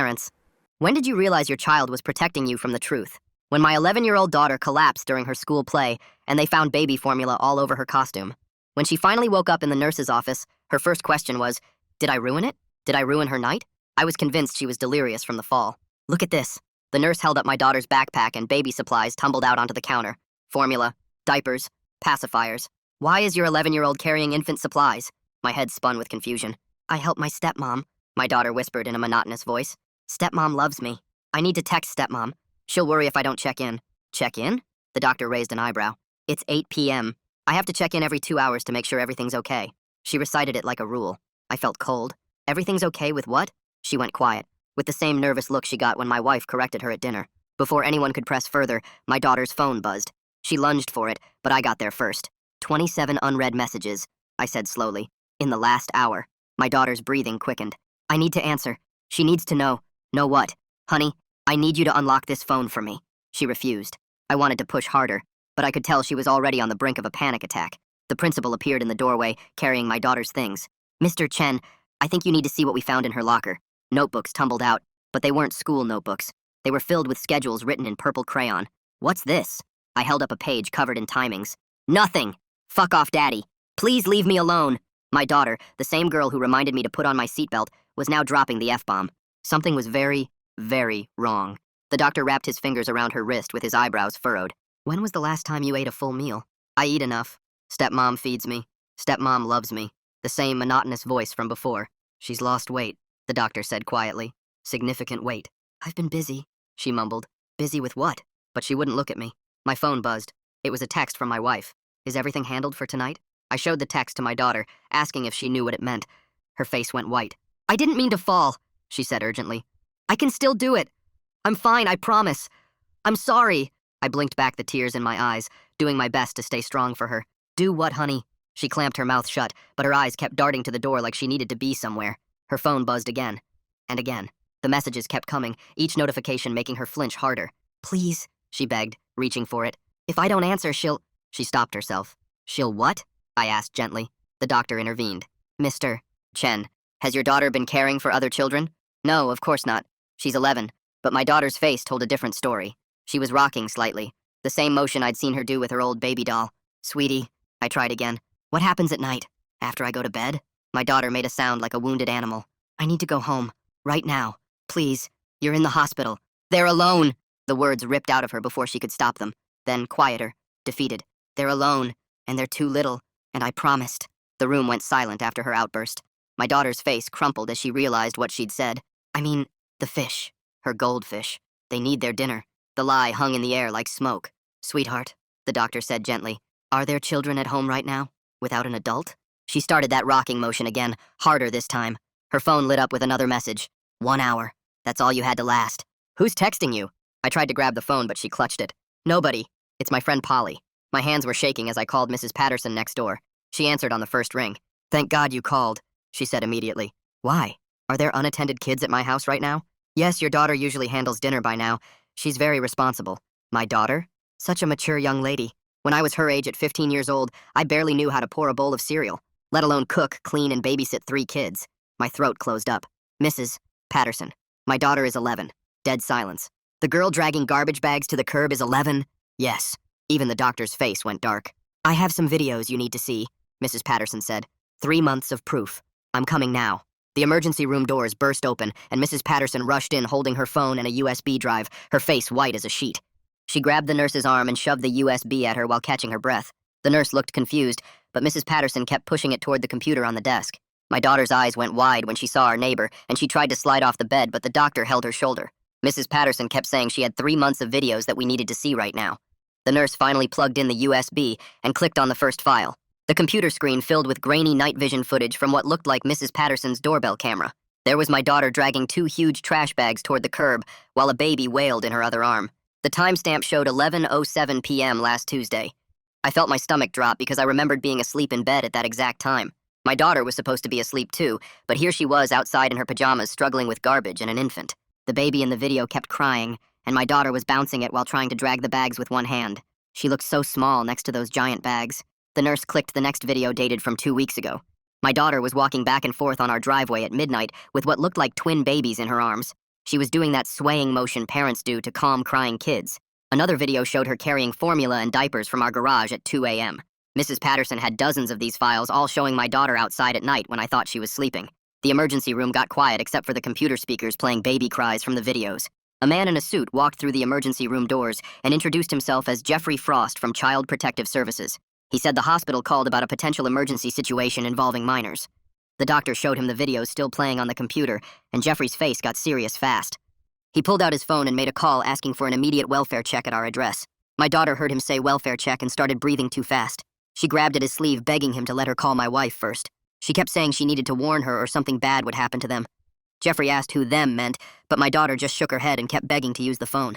Parents, when did you realize your child was protecting you from the truth? When my 11-year-old daughter collapsed during her school play and they found baby formula all over her costume. When she finally woke up in the nurse's office, her first question was, "Did I ruin it? Did I ruin her night?" I was convinced she was delirious from the fall. "Look at this." The nurse held up my daughter's backpack and baby supplies tumbled out onto the counter. Formula, diapers, pacifiers. "Why is your 11-year-old carrying infant supplies?" My head spun with confusion. "I help my stepmom," my daughter whispered in a monotonous voice. "Stepmom loves me. I need to text stepmom. She'll worry if I don't check in." "Check in?" The doctor raised an eyebrow. "It's 8 p.m. I have to check in every 2 hours to make sure everything's okay." She recited it like a rule. I felt cold. "Everything's okay with what?" She went quiet, with the same nervous look she got when my wife corrected her at dinner. Before anyone could press further, my daughter's phone buzzed. She lunged for it, but I got there first. 27 unread messages, I said slowly. In the last hour. My daughter's breathing quickened. "I need to answer. She needs to know." "Know what?" "Honey, I need you to unlock this phone for me." She refused. I wanted to push harder, but I could tell she was already on the brink of a panic attack. The principal appeared in the doorway, carrying my daughter's things. "Mr. Chen, I think you need to see what we found in her locker." Notebooks tumbled out, but they weren't school notebooks. They were filled with schedules written in purple crayon. "What's this?" I held up a page covered in timings. "Nothing! Fuck off, Daddy. Please leave me alone." My daughter, the same girl who reminded me to put on my seatbelt, was now dropping the F-bomb. Something was very, very wrong. The doctor wrapped his fingers around her wrist with his eyebrows furrowed. "When was the last time you ate a full meal?" "I eat enough. Stepmom feeds me. Stepmom loves me." The same monotonous voice from before. "She's lost weight," the doctor said quietly. "Significant weight." "I've been busy," she mumbled. "Busy with what?" But she wouldn't look at me. My phone buzzed. It was a text from my wife. "Is everything handled for tonight?" I showed the text to my daughter, asking if she knew what it meant. Her face went white. "I didn't mean to fall," she said urgently. "I can still do it. I'm fine, I promise. I'm sorry." I blinked back the tears in my eyes, doing my best to stay strong for her. "Do what, honey?" She clamped her mouth shut, but her eyes kept darting to the door like she needed to be somewhere. Her phone buzzed again. And again. The messages kept coming, each notification making her flinch harder. "Please," she begged, reaching for it. "If I don't answer, she'll—" She stopped herself. "She'll what?" I asked gently. The doctor intervened. "Mr. Chen, has your daughter been caring for other children?" "No, of course not. She's 11. But my daughter's face told a different story. She was rocking slightly, the same motion I'd seen her do with her old baby doll. "Sweetie," I tried again. "What happens at night? After I go to bed?" My daughter made a sound like a wounded animal. "I need to go home. Right now. Please. You're in the hospital." "They're alone." The words ripped out of her before she could stop them. Then, quieter, defeated. "They're alone, and they're too little, and I promised." The room went silent after her outburst. My daughter's face crumpled as she realized what she'd said. "I mean, the fish. Her goldfish. They need their dinner." The lie hung in the air like smoke. "Sweetheart," the doctor said gently, "are there children at home right now? Without an adult?" She started that rocking motion again, harder this time. Her phone lit up with another message. 1 hour. That's all you had to last. "Who's texting you?" I tried to grab the phone, but she clutched it. "Nobody. It's my friend Polly." My hands were shaking as I called Mrs. Patterson next door. She answered on the first ring. "Thank God you called," she said immediately. "Why? Are there unattended kids at my house right now?" "Yes, your daughter usually handles dinner by now. She's very responsible." "My daughter? Such a mature young lady. When I was her age at 15 years old, I barely knew how to pour a bowl of cereal, let alone cook, clean, and babysit 3 kids. My throat closed up. "Mrs. Patterson, my daughter is 11. Dead silence. "The girl dragging garbage bags to the curb is 11? "Yes." Even the doctor's face went dark. "I have some videos you need to see," Mrs. Patterson said. 3 months of proof. I'm coming now." The emergency room doors burst open, and Mrs. Patterson rushed in holding her phone and a USB drive, her face white as a sheet. She grabbed the nurse's arm and shoved the USB at her while catching her breath. The nurse looked confused, but Mrs. Patterson kept pushing it toward the computer on the desk. My daughter's eyes went wide when she saw our neighbor, and she tried to slide off the bed, but the doctor held her shoulder. Mrs. Patterson kept saying she had 3 months of videos that we needed to see right now. The nurse finally plugged in the USB and clicked on the first file. The computer screen filled with grainy night vision footage from what looked like Mrs. Patterson's doorbell camera. There was my daughter dragging 2 huge trash bags toward the curb while a baby wailed in her other arm. The timestamp showed 11:07 p.m. last Tuesday. I felt my stomach drop because I remembered being asleep in bed at that exact time. My daughter was supposed to be asleep too, but here she was outside in her pajamas struggling with garbage and an infant. The baby in the video kept crying, and my daughter was bouncing it while trying to drag the bags with one hand. She looked so small next to those giant bags. The nurse clicked the next video dated from 2 weeks ago. My daughter was walking back and forth on our driveway at midnight with what looked like twin babies in her arms. She was doing that swaying motion parents do to calm crying kids. Another video showed her carrying formula and diapers from our garage at 2 a.m. Mrs. Patterson had dozens of these files, all showing my daughter outside at night when I thought she was sleeping. The emergency room got quiet except for the computer speakers playing baby cries from the videos. A man in a suit walked through the emergency room doors and introduced himself as Jeffrey Frost from Child Protective Services. He said the hospital called about a potential emergency situation involving minors. The doctor showed him the videos still playing on the computer, and Jeffrey's face got serious fast. He pulled out his phone and made a call asking for an immediate welfare check at our address. My daughter heard him say welfare check and started breathing too fast. She grabbed at his sleeve, begging him to let her call my wife first. She kept saying she needed to warn her or something bad would happen to them. Jeffrey asked who them meant, but my daughter just shook her head and kept begging to use the phone.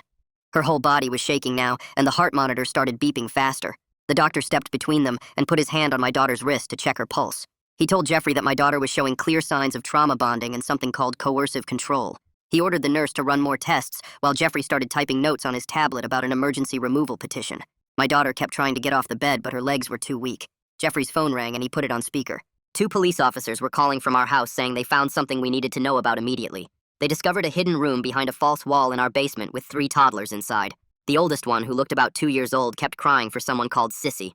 Her whole body was shaking now, and the heart monitor started beeping faster. The doctor stepped between them and put his hand on my daughter's wrist to check her pulse. He told Jeffrey that my daughter was showing clear signs of trauma bonding and something called coercive control. He ordered the nurse to run more tests while Jeffrey started typing notes on his tablet about an emergency removal petition. My daughter kept trying to get off the bed, but her legs were too weak. Jeffrey's phone rang and he put it on speaker. 2 police officers were calling from our house saying they found something we needed to know about immediately. They discovered a hidden room behind a false wall in our basement with 3 toddlers inside. The oldest one, who looked about 2 years old, kept crying for someone called Sissy.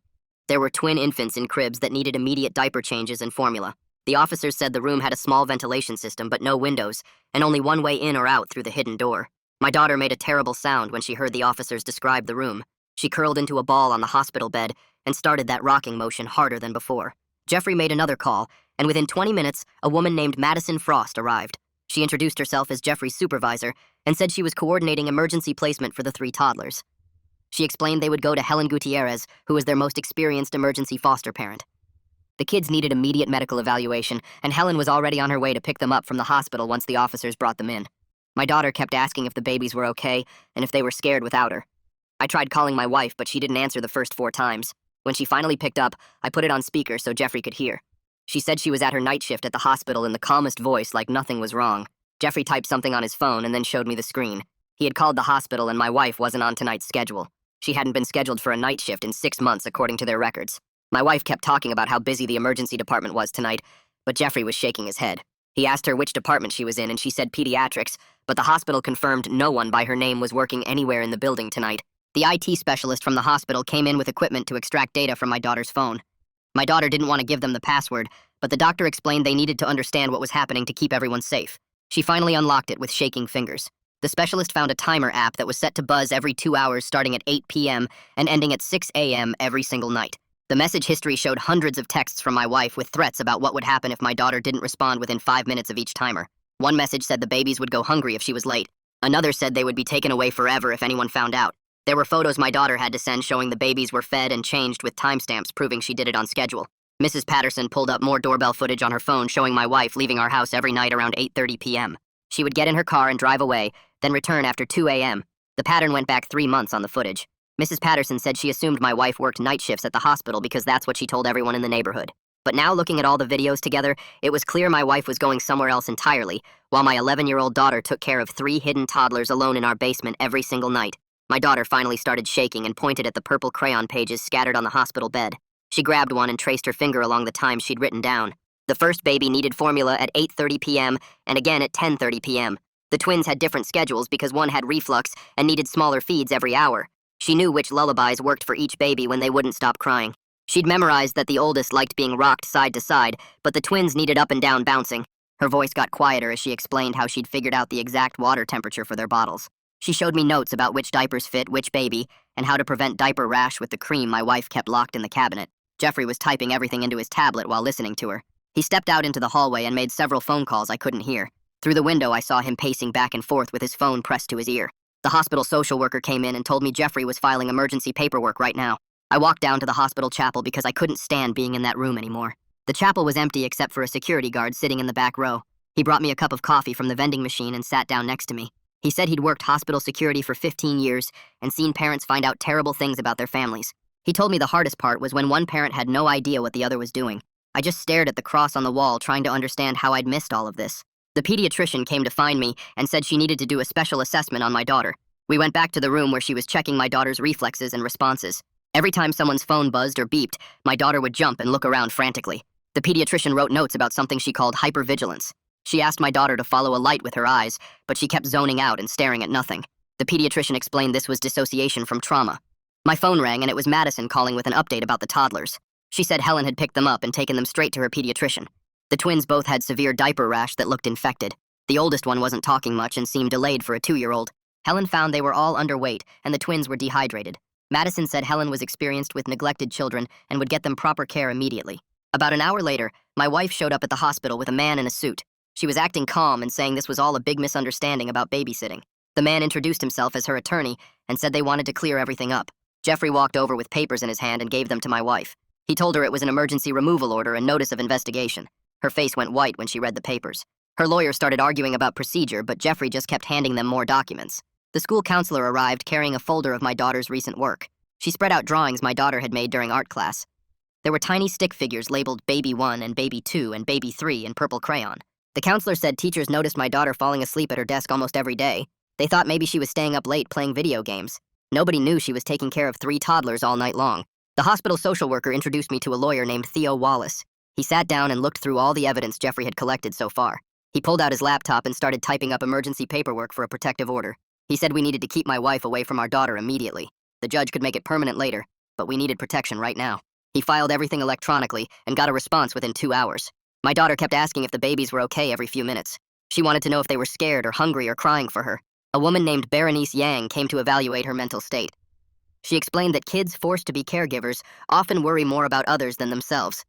There were twin infants in cribs that needed immediate diaper changes and formula. The officers said the room had a small ventilation system but no windows, and only one way in or out through the hidden door. My daughter made a terrible sound when she heard the officers describe the room. She curled into a ball on the hospital bed and started that rocking motion harder than before. Jeffrey made another call, and within 20 minutes, a woman named Madison Frost arrived. She introduced herself as Jeffrey's supervisor and said she was coordinating emergency placement for the 3 toddlers. She explained they would go to Helen Gutierrez, who was their most experienced emergency foster parent. The kids needed immediate medical evaluation, and Helen was already on her way to pick them up from the hospital once the officers brought them in. My daughter kept asking if the babies were okay and if they were scared without her. I tried calling my wife, but she didn't answer the first 4 times. When she finally picked up, I put it on speaker so Jeffrey could hear. She said she was at her night shift at the hospital in the calmest voice, like nothing was wrong. Jeffrey typed something on his phone and then showed me the screen. He had called the hospital and my wife wasn't on tonight's schedule. She hadn't been scheduled for a night shift in 6 months, according to their records. My wife kept talking about how busy the emergency department was tonight, but Jeffrey was shaking his head. He asked her which department she was in, and she said pediatrics, but the hospital confirmed no one by her name was working anywhere in the building tonight. The IT specialist from the hospital came in with equipment to extract data from my daughter's phone. My daughter didn't want to give them the password, but the doctor explained they needed to understand what was happening to keep everyone safe. She finally unlocked it with shaking fingers. The specialist found a timer app that was set to buzz every 2 hours starting at 8 p.m. and ending at 6 a.m. every single night. The message history showed hundreds of texts from my wife with threats about what would happen if my daughter didn't respond within 5 minutes of each timer. One message said the babies would go hungry if she was late. Another said they would be taken away forever if anyone found out. There were photos my daughter had to send showing the babies were fed and changed with timestamps proving she did it on schedule. Mrs. Patterson pulled up more doorbell footage on her phone showing my wife leaving our house every night around 8:30 p.m. She would get in her car and drive away, then return after 2 a.m. The pattern went back 3 months on the footage. Mrs. Patterson said she assumed my wife worked night shifts at the hospital because that's what she told everyone in the neighborhood. But now looking at all the videos together, it was clear my wife was going somewhere else entirely, while my 11-year-old daughter took care of 3 hidden toddlers alone in our basement every single night. My daughter finally started shaking and pointed at the purple crayon pages scattered on the hospital bed. She grabbed one and traced her finger along the times she'd written down. The first baby needed formula at 8:30 p.m. and again at 10:30 p.m. The twins had different schedules because one had reflux and needed smaller feeds every hour. She knew which lullabies worked for each baby when they wouldn't stop crying. She'd memorized that the oldest liked being rocked side to side, but the twins needed up and down bouncing. Her voice got quieter as she explained how she'd figured out the exact water temperature for their bottles. She showed me notes about which diapers fit which baby and how to prevent diaper rash with the cream my wife kept locked in the cabinet. Jeffrey was typing everything into his tablet while listening to her. He stepped out into the hallway and made several phone calls I couldn't hear. Through the window, I saw him pacing back and forth with his phone pressed to his ear. The hospital social worker came in and told me Jeffrey was filing emergency paperwork right now. I walked down to the hospital chapel because I couldn't stand being in that room anymore. The chapel was empty except for a security guard sitting in the back row. He brought me a cup of coffee from the vending machine and sat down next to me. He said he'd worked hospital security for 15 years and seen parents find out terrible things about their families. He told me the hardest part was when one parent had no idea what the other was doing. I just stared at the cross on the wall trying to understand how I'd missed all of this. The pediatrician came to find me and said she needed to do a special assessment on my daughter. We went back to the room where she was checking my daughter's reflexes and responses. Every time someone's phone buzzed or beeped, my daughter would jump and look around frantically. The pediatrician wrote notes about something she called hypervigilance. She asked my daughter to follow a light with her eyes, but she kept zoning out and staring at nothing. The pediatrician explained this was dissociation from trauma. My phone rang and it was Madison calling with an update about the toddlers. She said Helen had picked them up and taken them straight to her pediatrician. The twins both had severe diaper rash that looked infected. The oldest one wasn't talking much and seemed delayed for a 2-year-old. Helen found they were all underweight and the twins were dehydrated. Madison said Helen was experienced with neglected children and would get them proper care immediately. About an hour later, my wife showed up at the hospital with a man in a suit. She was acting calm and saying this was all a big misunderstanding about babysitting. The man introduced himself as her attorney and said they wanted to clear everything up. Jeffrey walked over with papers in his hand and gave them to my wife. He told her it was an emergency removal order and notice of investigation. Her face went white when she read the papers. Her lawyer started arguing about procedure, but Jeffrey just kept handing them more documents. The school counselor arrived carrying a folder of my daughter's recent work. She spread out drawings my daughter had made during art class. There were tiny stick figures labeled Baby 1 and Baby 2 and Baby 3 in purple crayon. The counselor said teachers noticed my daughter falling asleep at her desk almost every day. They thought maybe she was staying up late playing video games. Nobody knew she was taking care of 3 toddlers all night long. The hospital social worker introduced me to a lawyer named Theo Wallace. He sat down and looked through all the evidence Jeffrey had collected so far. He pulled out his laptop and started typing up emergency paperwork for a protective order. He said we needed to keep my wife away from our daughter immediately. The judge could make it permanent later, but we needed protection right now. He filed everything electronically and got a response within 2 hours. My daughter kept asking if the babies were okay every few minutes. She wanted to know if they were scared or hungry or crying for her. A woman named Berenice Yang came to evaluate her mental state. She explained that kids forced to be caregivers often worry more about others than themselves.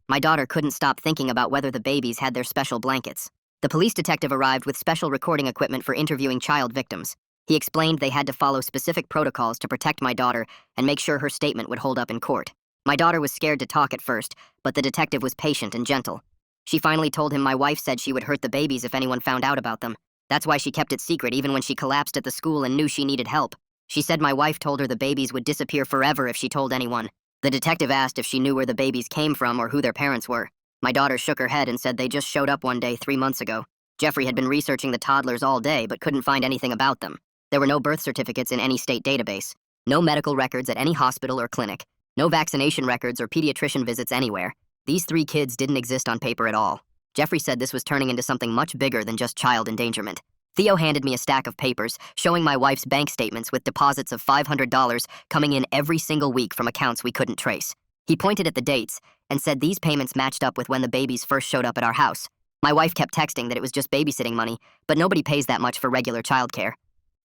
My daughter couldn't stop thinking about whether the babies had their special blankets. The police detective arrived with special recording equipment for interviewing child victims. He explained they had to follow specific protocols to protect my daughter and make sure her statement would hold up in court. My daughter was scared to talk at first, but the detective was patient and gentle. She finally told him my wife said she would hurt the babies if anyone found out about them. That's why she kept it secret even when she collapsed at the school and knew she needed help. She said my wife told her the babies would disappear forever if she told anyone. The detective asked if she knew where the babies came from or who their parents were. My daughter shook her head and said they just showed up one day 3 months ago. Jeffrey had been researching the toddlers all day but couldn't find anything about them. There were no birth certificates in any state database, no medical records at any hospital or clinic, no vaccination records or pediatrician visits anywhere. These 3 kids didn't exist on paper at all. Jeffrey said this was turning into something much bigger than just child endangerment. Theo handed me a stack of papers showing my wife's bank statements with deposits of $500 coming in every single week from accounts we couldn't trace. He pointed at the dates and said these payments matched up with when the babies first showed up at our house. My wife kept texting that it was just babysitting money, but nobody pays that much for regular childcare.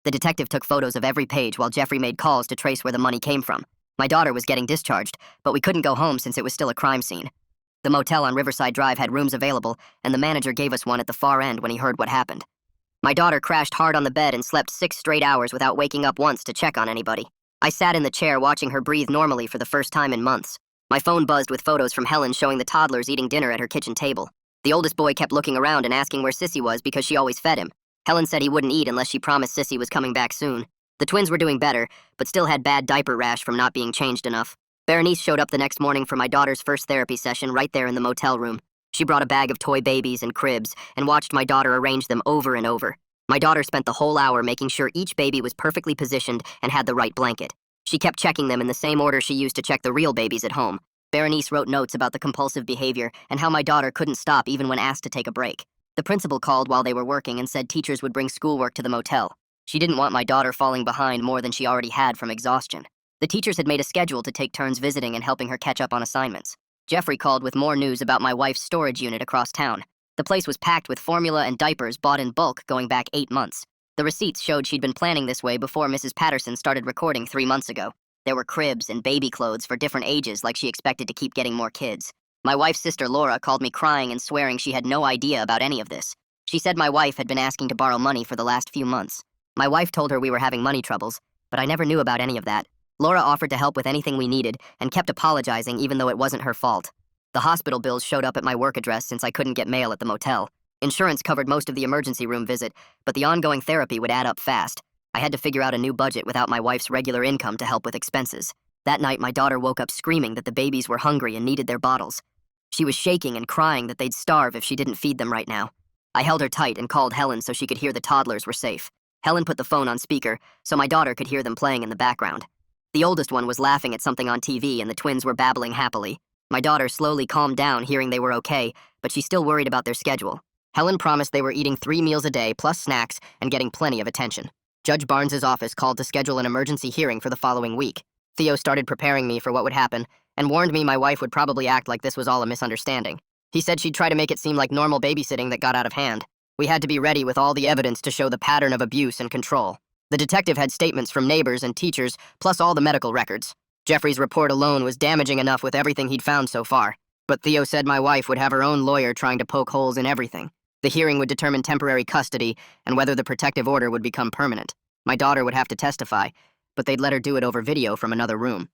The detective took photos of every page while Jeffrey made calls to trace where the money came from. My daughter was getting discharged, but we couldn't go home since it was still a crime scene. The motel on Riverside Drive had rooms available, and the manager gave us one at the far end when he heard what happened. My daughter crashed hard on the bed and slept 6 straight hours without waking up once to check on anybody. I sat in the chair watching her breathe normally for the first time in months. My phone buzzed with photos from Helen showing the toddlers eating dinner at her kitchen table. The oldest boy kept looking around and asking where Sissy was because she always fed him. Helen said he wouldn't eat unless she promised Sissy was coming back soon. The twins were doing better, but still had bad diaper rash from not being changed enough. Berenice showed up the next morning for my daughter's first therapy session right there in the motel room. She brought a bag of toy babies and cribs and watched my daughter arrange them over and over. My daughter spent the whole hour making sure each baby was perfectly positioned and had the right blanket. She kept checking them in the same order she used to check the real babies at home. Berenice wrote notes about the compulsive behavior and how my daughter couldn't stop even when asked to take a break. The principal called while they were working and said teachers would bring schoolwork to the motel. She didn't want my daughter falling behind more than she already had from exhaustion. The teachers had made a schedule to take turns visiting and helping her catch up on assignments. Jeffrey called with more news about my wife's storage unit across town. The place was packed with formula and diapers bought in bulk going back 8 months. The receipts showed she'd been planning this way before Mrs. Patterson started recording 3 months ago. There were cribs and baby clothes for different ages like she expected to keep getting more kids. My wife's sister Laura called me crying and swearing she had no idea about any of this. She said my wife had been asking to borrow money for the last few months. My wife told her we were having money troubles, but I never knew about any of that. Laura offered to help with anything we needed and kept apologizing even though it wasn't her fault. The hospital bills showed up at my work address since I couldn't get mail at the motel. Insurance covered most of the emergency room visit, but the ongoing therapy would add up fast. I had to figure out a new budget without my wife's regular income to help with expenses. That night, my daughter woke up screaming that the babies were hungry and needed their bottles. She was shaking and crying that they'd starve if she didn't feed them right now. I held her tight and called Helen so she could hear the toddlers were safe. Helen put the phone on speaker so my daughter could hear them playing in the background. The oldest one was laughing at something on TV and the twins were babbling happily. My daughter slowly calmed down hearing they were okay, but she still worried about their schedule. Helen promised they were eating 3 meals a day plus snacks and getting plenty of attention. Judge Barnes's office called to schedule an emergency hearing for the following week. Theo started preparing me for what would happen and warned me my wife would probably act like this was all a misunderstanding. He said she'd try to make it seem like normal babysitting that got out of hand. We had to be ready with all the evidence to show the pattern of abuse and control. The detective had statements from neighbors and teachers, plus all the medical records. Jeffrey's report alone was damaging enough with everything he'd found so far. But Theo said my wife would have her own lawyer trying to poke holes in everything. The hearing would determine temporary custody and whether the protective order would become permanent. My daughter would have to testify, but they'd let her do it over video from another room.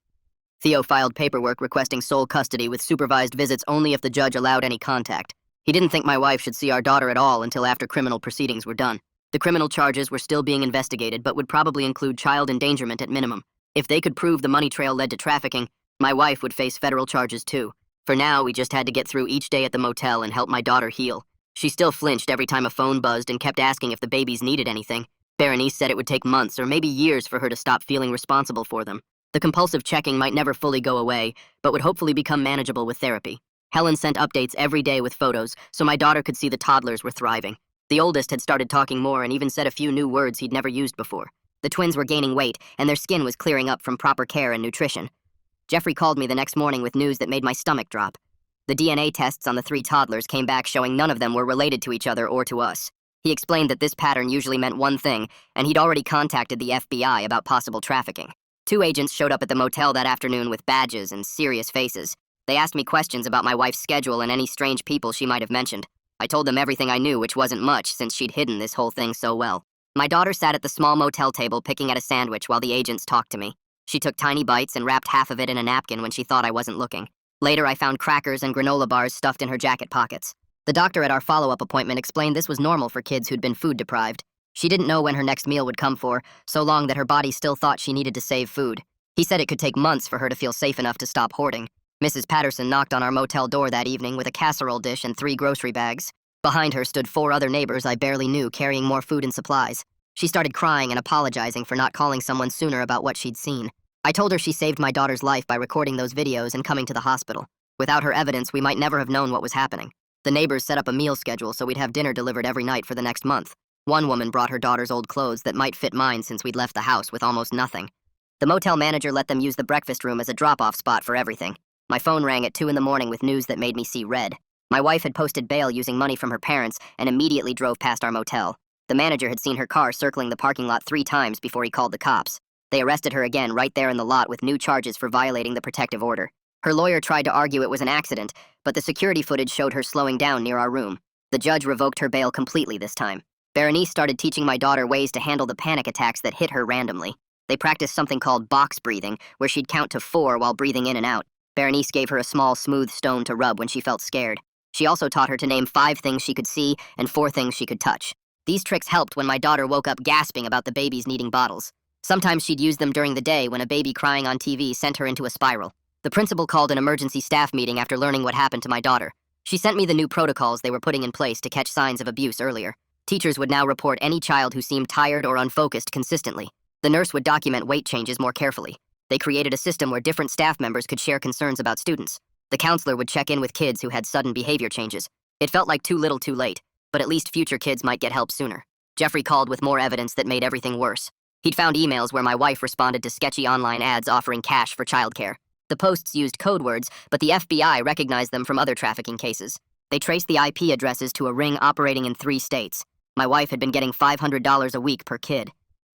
Theo filed paperwork requesting sole custody with supervised visits only if the judge allowed any contact. He didn't think my wife should see our daughter at all until after criminal proceedings were done. The criminal charges were still being investigated but would probably include child endangerment at minimum. If they could prove the money trail led to trafficking, my wife would face federal charges too. For now, we just had to get through each day at the motel and help my daughter heal. She still flinched every time a phone buzzed and kept asking if the babies needed anything. Berenice said it would take months or maybe years for her to stop feeling responsible for them. The compulsive checking might never fully go away, but would hopefully become manageable with therapy. Helen sent updates every day with photos, so my daughter could see the toddlers were thriving. The oldest had started talking more and even said a few new words he'd never used before. The twins were gaining weight, and their skin was clearing up from proper care and nutrition. Jeffrey called me the next morning with news that made my stomach drop. The DNA tests on the 3 toddlers came back showing none of them were related to each other or to us. He explained that this pattern usually meant one thing, and he'd already contacted the FBI about possible trafficking. 2 agents showed up at the motel that afternoon with badges and serious faces. They asked me questions about my wife's schedule and any strange people she might have mentioned. I told them everything I knew, which wasn't much since she'd hidden this whole thing so well. My daughter sat at the small motel table picking at a sandwich while the agents talked to me. She took tiny bites and wrapped half of it in a napkin when she thought I wasn't looking. Later, I found crackers and granola bars stuffed in her jacket pockets. The doctor at our follow-up appointment explained this was normal for kids who'd been food deprived. She didn't know when her next meal would come for, so long that her body still thought she needed to save food. He said it could take months for her to feel safe enough to stop hoarding. Mrs. Patterson knocked on our motel door that evening with a casserole dish and 3 grocery bags. Behind her stood 4 other neighbors I barely knew carrying more food and supplies. She started crying and apologizing for not calling someone sooner about what she'd seen. I told her she saved my daughter's life by recording those videos and coming to the hospital. Without her evidence, we might never have known what was happening. The neighbors set up a meal schedule so we'd have dinner delivered every night for the next month. One woman brought her daughter's old clothes that might fit mine since we'd left the house with almost nothing. The motel manager let them use the breakfast room as a drop-off spot for everything. My phone rang at 2 in the morning with news that made me see red. My wife had posted bail using money from her parents and immediately drove past our motel. The manager had seen her car circling the parking lot 3 times before he called the cops. They arrested her again right there in the lot with new charges for violating the protective order. Her lawyer tried to argue it was an accident, but the security footage showed her slowing down near our room. The judge revoked her bail completely this time. Berenice started teaching my daughter ways to handle the panic attacks that hit her randomly. They practiced something called box breathing, where she'd count to 4 while breathing in and out. Berenice gave her a small, smooth stone to rub when she felt scared. She also taught her to name 5 things she could see and 4 things she could touch. These tricks helped when my daughter woke up gasping about the babies needing bottles. Sometimes she'd use them during the day when a baby crying on TV sent her into a spiral. The principal called an emergency staff meeting after learning what happened to my daughter. She sent me the new protocols they were putting in place to catch signs of abuse earlier. Teachers would now report any child who seemed tired or unfocused consistently. The nurse would document weight changes more carefully. They created a system where different staff members could share concerns about students. The counselor would check in with kids who had sudden behavior changes. It felt like too little too late, but at least future kids might get help sooner. Jeffrey called with more evidence that made everything worse. He'd found emails where my wife responded to sketchy online ads offering cash for childcare. The posts used code words, but the FBI recognized them from other trafficking cases. They traced the IP addresses to a ring operating in 3 states. My wife had been getting $500 a week per kid.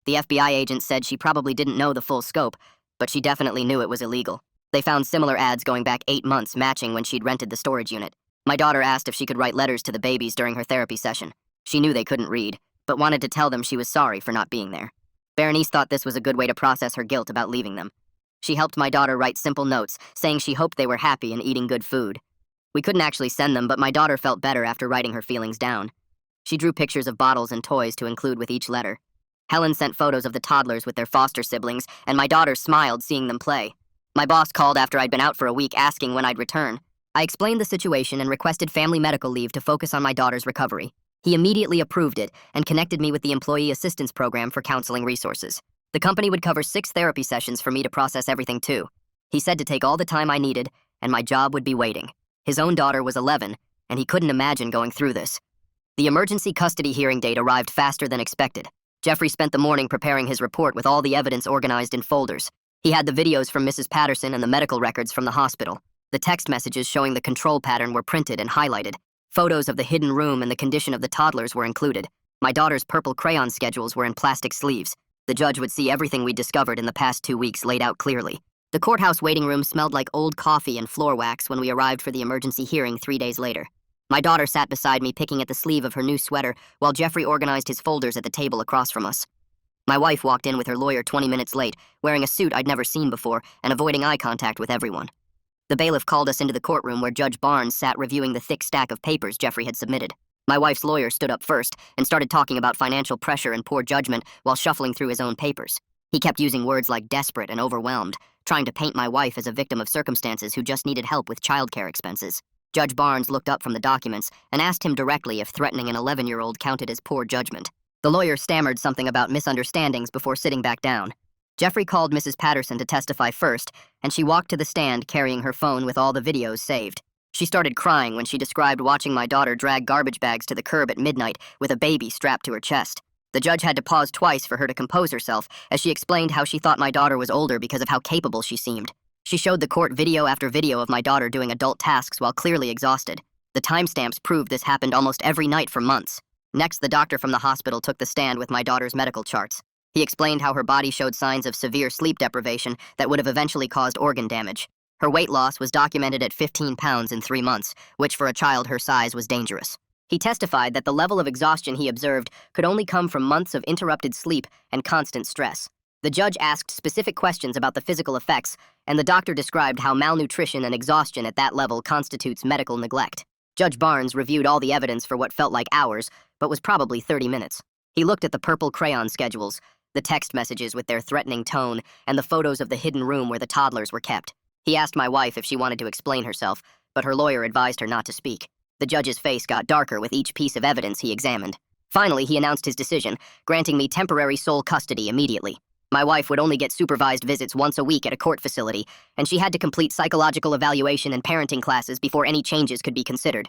The FBI agent said she probably didn't know the full scope, but she definitely knew it was illegal. They found similar ads going back 8 months matching when she'd rented the storage unit. My daughter asked if she could write letters to the babies during her therapy session. She knew they couldn't read, but wanted to tell them she was sorry for not being there. Berenice thought this was a good way to process her guilt about leaving them. She helped my daughter write simple notes, saying she hoped they were happy and eating good food. We couldn't actually send them, but my daughter felt better after writing her feelings down. She drew pictures of bottles and toys to include with each letter. Helen sent photos of the toddlers with their foster siblings, and my daughter smiled seeing them play. My boss called after I'd been out for a week asking when I'd return. I explained the situation and requested family medical leave to focus on my daughter's recovery. He immediately approved it and connected me with the Employee Assistance Program for counseling resources. The company would cover 6 therapy sessions for me to process everything too. He said to take all the time I needed, and my job would be waiting. His own daughter was 11, and he couldn't imagine going through this. The emergency custody hearing date arrived faster than expected. Jeffrey spent the morning preparing his report with all the evidence organized in folders. He had the videos from Mrs. Patterson and the medical records from the hospital. The text messages showing the control pattern were printed and highlighted. Photos of the hidden room and the condition of the toddlers were included. My daughter's purple crayon schedules were in plastic sleeves. The judge would see everything we discovered in the past 2 weeks laid out clearly. The courthouse waiting room smelled like old coffee and floor wax when we arrived for the emergency hearing 3 days later. My daughter sat beside me picking at the sleeve of her new sweater while Jeffrey organized his folders at the table across from us. My wife walked in with her lawyer 20 minutes late, wearing a suit I'd never seen before and avoiding eye contact with everyone. The bailiff called us into the courtroom where Judge Barnes sat reviewing the thick stack of papers Jeffrey had submitted. My wife's lawyer stood up first and started talking about financial pressure and poor judgment while shuffling through his own papers. He kept using words like desperate and overwhelmed, trying to paint my wife as a victim of circumstances who just needed help with childcare expenses. Judge Barnes looked up from the documents and asked him directly if threatening an 11-year-old counted as poor judgment. The lawyer stammered something about misunderstandings before sitting back down. Jeffrey called Mrs. Patterson to testify first, and she walked to the stand carrying her phone with all the videos saved. She started crying when she described watching my daughter drag garbage bags to the curb at midnight with a baby strapped to her chest. The judge had to pause twice for her to compose herself as she explained how she thought my daughter was older because of how capable she seemed. She showed the court video after video of my daughter doing adult tasks while clearly exhausted. The timestamps proved this happened almost every night for months. Next, the doctor from the hospital took the stand with my daughter's medical charts. He explained how her body showed signs of severe sleep deprivation that would have eventually caused organ damage. Her weight loss was documented at 15 pounds in 3 months, which for a child her size was dangerous. He testified that the level of exhaustion he observed could only come from months of interrupted sleep and constant stress. The judge asked specific questions about the physical effects, and the doctor described how malnutrition and exhaustion at that level constitutes medical neglect. Judge Barnes reviewed all the evidence for what felt like hours, but was probably 30 minutes. He looked at the purple crayon schedules, the text messages with their threatening tone, and the photos of the hidden room where the toddlers were kept. He asked my wife if she wanted to explain herself, but her lawyer advised her not to speak. The judge's face got darker with each piece of evidence he examined. Finally, he announced his decision, granting me temporary sole custody immediately. My wife would only get supervised visits once a week at a court facility, and she had to complete psychological evaluation and parenting classes before any changes could be considered.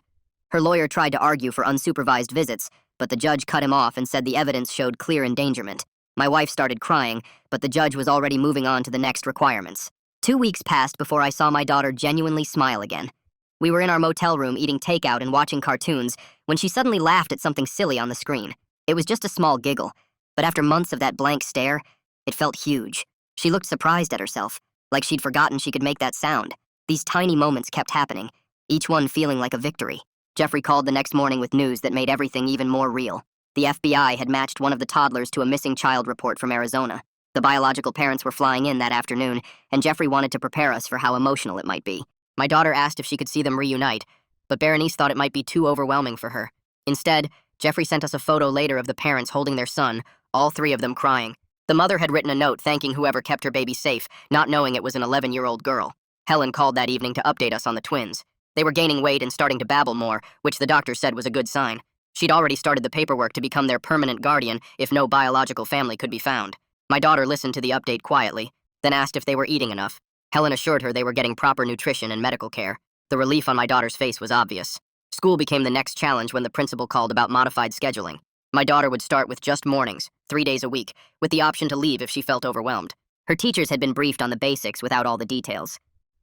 Her lawyer tried to argue for unsupervised visits, but the judge cut him off and said the evidence showed clear endangerment. My wife started crying, but the judge was already moving on to the next requirements. 2 weeks passed before I saw my daughter genuinely smile again. We were in our motel room eating takeout and watching cartoons when she suddenly laughed at something silly on the screen. It was just a small giggle, but after months of that blank stare, it felt huge. She looked surprised at herself, like she'd forgotten she could make that sound. These tiny moments kept happening, each one feeling like a victory. Jeffrey called the next morning with news that made everything even more real. The FBI had matched one of the toddlers to a missing child report from Arizona. The biological parents were flying in that afternoon, and Jeffrey wanted to prepare us for how emotional it might be. My daughter asked if she could see them reunite, but Berenice thought it might be too overwhelming for her. Instead, Jeffrey sent us a photo later of the parents holding their son, all 3 of them crying. The mother had written a note thanking whoever kept her baby safe, not knowing it was an 11-year-old girl. Helen called that evening to update us on the twins. They were gaining weight and starting to babble more, which the doctor said was a good sign. She'd already started the paperwork to become their permanent guardian if no biological family could be found. My daughter listened to the update quietly, then asked if they were eating enough. Helen assured her they were getting proper nutrition and medical care. The relief on my daughter's face was obvious. School became the next challenge when the principal called about modified scheduling. My daughter would start with just mornings, 3 days a week, with the option to leave if she felt overwhelmed. Her teachers had been briefed on the basics without all the details.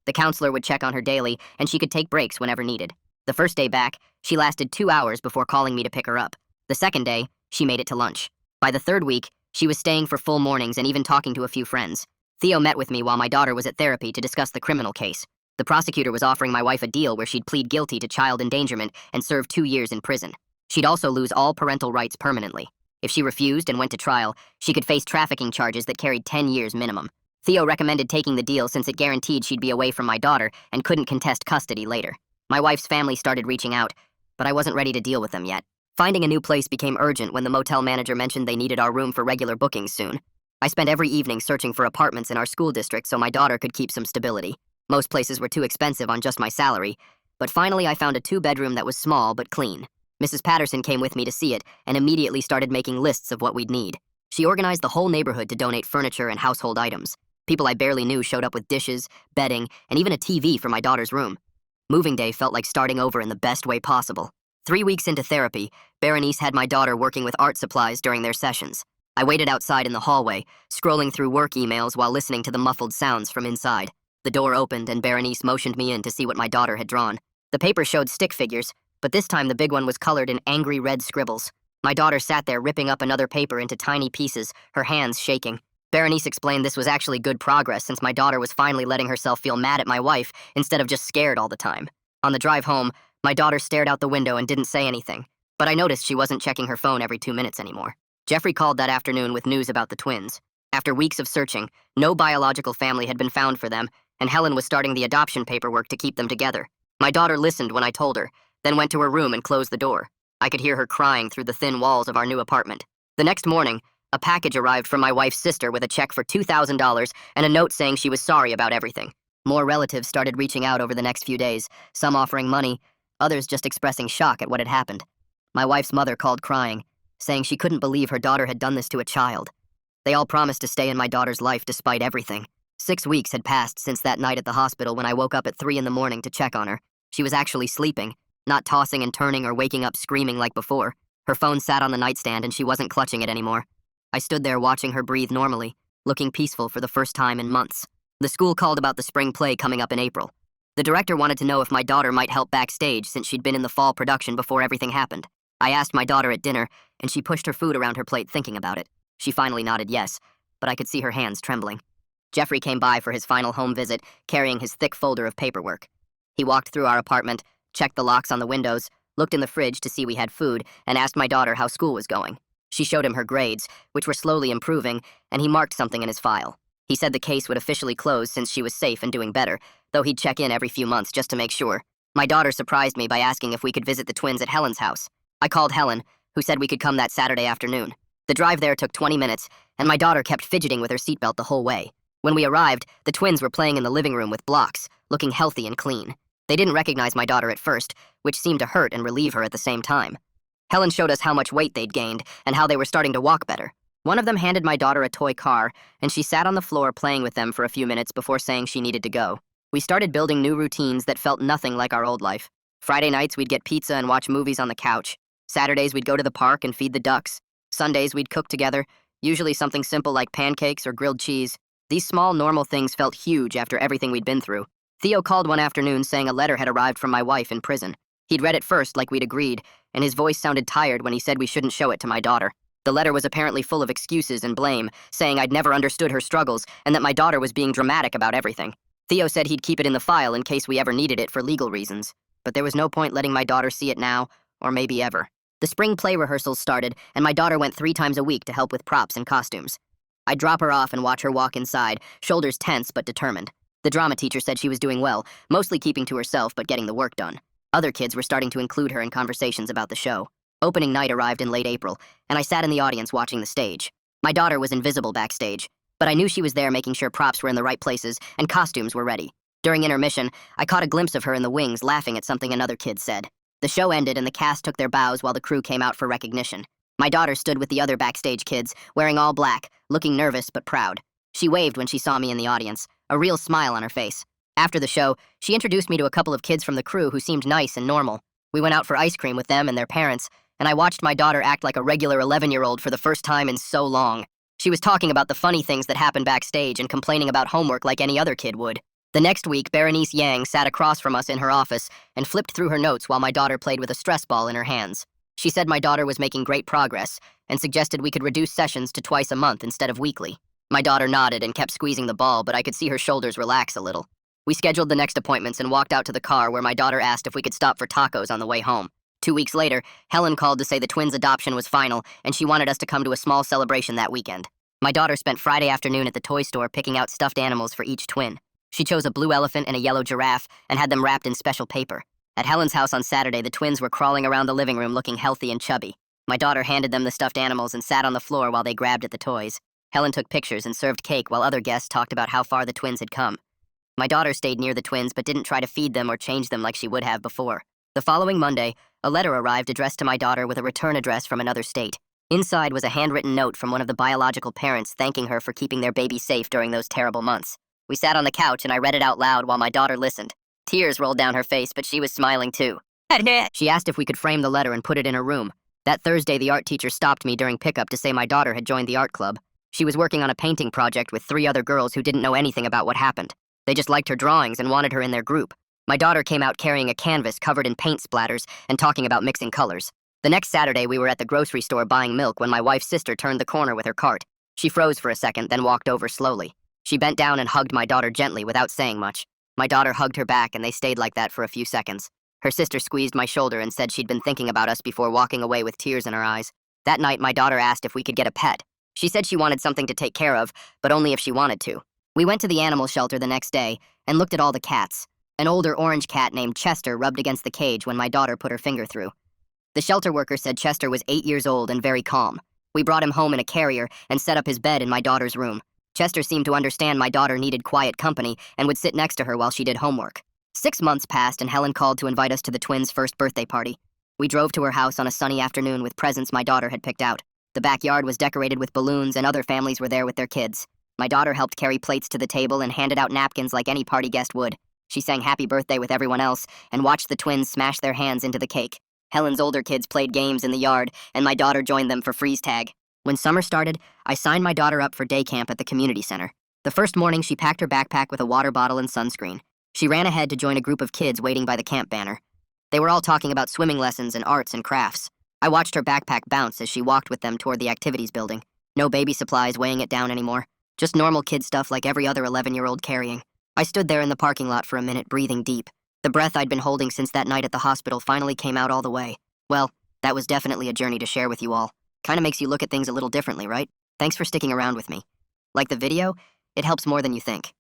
The counselor would check on her daily, and she could take breaks whenever needed. The first day back, she lasted 2 hours before calling me to pick her up. The second day, she made it to lunch. By the third week, she was staying for full mornings and even talking to a few friends. Theo met with me while my daughter was at therapy to discuss the criminal case. The prosecutor was offering my wife a deal where she'd plead guilty to child endangerment and serve 2 years in prison. She'd also lose all parental rights permanently. If she refused and went to trial, she could face trafficking charges that carried 10 years minimum. Theo recommended taking the deal since it guaranteed she'd be away from my daughter and couldn't contest custody later. My wife's family started reaching out, but I wasn't ready to deal with them yet. Finding a new place became urgent when the motel manager mentioned they needed our room for regular bookings soon. I spent every evening searching for apartments in our school district so my daughter could keep some stability. Most places were too expensive on just my salary, but finally I found a 2-bedroom that was small but clean. Mrs. Patterson came with me to see it and immediately started making lists of what we'd need. She organized the whole neighborhood to donate furniture and household items. People I barely knew showed up with dishes, bedding, and even a TV for my daughter's room. Moving day felt like starting over in the best way possible. 3 weeks into therapy, Berenice had my daughter working with art supplies during their sessions. I waited outside in the hallway, scrolling through work emails while listening to the muffled sounds from inside. The door opened and Berenice motioned me in to see what my daughter had drawn. The paper showed stick figures, but this time the big one was colored in angry red scribbles. My daughter sat there ripping up another paper into tiny pieces, her hands shaking. Berenice explained this was actually good progress since my daughter was finally letting herself feel mad at my wife instead of just scared all the time. On the drive home, my daughter stared out the window and didn't say anything, but I noticed she wasn't checking her phone every 2 minutes anymore. Jeffrey called that afternoon with news about the twins. After weeks of searching, no biological family had been found for them, and Helen was starting the adoption paperwork to keep them together. My daughter listened when I told her, then went to her room and closed the door. I could hear her crying through the thin walls of our new apartment. The next morning, a package arrived from my wife's sister with a check for $2,000 and a note saying she was sorry about everything. More relatives started reaching out over the next few days, some offering money, others just expressing shock at what had happened. My wife's mother called crying, saying she couldn't believe her daughter had done this to a child. They all promised to stay in my daughter's life despite everything. 6 weeks had passed since that night at the hospital when I woke up at 3 in the morning to check on her. She was actually sleeping, not tossing and turning or waking up screaming like before. Her phone sat on the nightstand and she wasn't clutching it anymore. I stood there watching her breathe normally, looking peaceful for the first time in months. The school called about the spring play coming up in April. The director wanted to know if my daughter might help backstage since she'd been in the fall production before everything happened. I asked my daughter at dinner, and she pushed her food around her plate thinking about it. She finally nodded yes, but I could see her hands trembling. Jeffrey came by for his final home visit, carrying his thick folder of paperwork. He walked through our apartment, checked the locks on the windows, looked in the fridge to see we had food, and asked my daughter how school was going. She showed him her grades, which were slowly improving, and he marked something in his file. He said the case would officially close since she was safe and doing better, though he'd check in every few months just to make sure. My daughter surprised me by asking if we could visit the twins at Helen's house. I called Helen, who said we could come that Saturday afternoon. The drive there took 20 minutes, and my daughter kept fidgeting with her seatbelt the whole way. When we arrived, the twins were playing in the living room with blocks, looking healthy and clean. They didn't recognize my daughter at first, which seemed to hurt and relieve her at the same time. Helen showed us how much weight they'd gained and how they were starting to walk better. One of them handed my daughter a toy car, and she sat on the floor playing with them for a few minutes before saying she needed to go. We started building new routines that felt nothing like our old life. Friday nights, we'd get pizza and watch movies on the couch. Saturdays, we'd go to the park and feed the ducks. Sundays, we'd cook together, usually something simple like pancakes or grilled cheese. These small, normal things felt huge after everything we'd been through. Theo called one afternoon saying a letter had arrived from my wife in prison. He'd read it first like we'd agreed, and his voice sounded tired when he said we shouldn't show it to my daughter. The letter was apparently full of excuses and blame, saying I'd never understood her struggles and that my daughter was being dramatic about everything. Theo said he'd keep it in the file in case we ever needed it for legal reasons, but there was no point letting my daughter see it now, or maybe ever. The spring play rehearsals started, and my daughter went 3 times a week to help with props and costumes. I'd drop her off and watch her walk inside, shoulders tense but determined. The drama teacher said she was doing well, mostly keeping to herself but getting the work done. Other kids were starting to include her in conversations about the show. Opening night arrived in late April, and I sat in the audience watching the stage. My daughter was invisible backstage, but I knew she was there making sure props were in the right places and costumes were ready. During intermission, I caught a glimpse of her in the wings laughing at something another kid said. The show ended and the cast took their bows while the crew came out for recognition. My daughter stood with the other backstage kids, wearing all black, looking nervous but proud. She waved when she saw me in the audience, a real smile on her face. After the show, she introduced me to a couple of kids from the crew who seemed nice and normal. We went out for ice cream with them and their parents, and I watched my daughter act like a regular 11-year-old for the first time in so long. She was talking about the funny things that happened backstage and complaining about homework like any other kid would. The next week, Berenice Yang sat across from us in her office and flipped through her notes while my daughter played with a stress ball in her hands. She said my daughter was making great progress and suggested we could reduce sessions to twice a month instead of weekly. My daughter nodded and kept squeezing the ball, but I could see her shoulders relax a little. We scheduled the next appointments and walked out to the car where my daughter asked if we could stop for tacos on the way home. 2 weeks later, Helen called to say the twins' adoption was final and she wanted us to come to a small celebration that weekend. My daughter spent Friday afternoon at the toy store picking out stuffed animals for each twin. She chose a blue elephant and a yellow giraffe and had them wrapped in special paper. At Helen's house on Saturday, the twins were crawling around the living room looking healthy and chubby. My daughter handed them the stuffed animals and sat on the floor while they grabbed at the toys. Helen took pictures and served cake while other guests talked about how far the twins had come. My daughter stayed near the twins but didn't try to feed them or change them like she would have before. The following Monday, a letter arrived addressed to my daughter with a return address from another state. Inside was a handwritten note from one of the biological parents thanking her for keeping their baby safe during those terrible months. We sat on the couch and I read it out loud while my daughter listened. Tears rolled down her face, but she was smiling too. She asked if we could frame the letter and put it in her room. That Thursday, the art teacher stopped me during pickup to say my daughter had joined the art club. She was working on a painting project with 3 other girls who didn't know anything about what happened. They just liked her drawings and wanted her in their group. My daughter came out carrying a canvas covered in paint splatters and talking about mixing colors. The next Saturday, we were at the grocery store buying milk when my wife's sister turned the corner with her cart. She froze for a second, then walked over slowly. She bent down and hugged my daughter gently without saying much. My daughter hugged her back, and they stayed like that for a few seconds. Her sister squeezed my shoulder and said she'd been thinking about us before walking away with tears in her eyes. That night, my daughter asked if we could get a pet. She said she wanted something to take care of, but only if she wanted to. We went to the animal shelter the next day and looked at all the cats. An older orange cat named Chester rubbed against the cage when my daughter put her finger through. The shelter worker said Chester was 8 years old and very calm. We brought him home in a carrier and set up his bed in my daughter's room. Chester seemed to understand my daughter needed quiet company and would sit next to her while she did homework. 6 months passed and Helen called to invite us to the twins' first birthday party. We drove to her house on a sunny afternoon with presents my daughter had picked out. The backyard was decorated with balloons and other families were there with their kids. My daughter helped carry plates to the table and handed out napkins like any party guest would. She sang happy birthday with everyone else and watched the twins smash their hands into the cake. Helen's older kids played games in the yard, and my daughter joined them for freeze tag. When summer started, I signed my daughter up for day camp at the community center. The first morning, she packed her backpack with a water bottle and sunscreen. She ran ahead to join a group of kids waiting by the camp banner. They were all talking about swimming lessons and arts and crafts. I watched her backpack bounce as she walked with them toward the activities building. No baby supplies weighing it down anymore. Just normal kid stuff like every other 11-year-old carrying. I stood there in the parking lot for a minute, breathing deep. The breath I'd been holding since that night at the hospital finally came out all the way. Well, that was definitely a journey to share with you all. Kinda makes you look at things a little differently, right? Thanks for sticking around with me. Like the video? It helps more than you think.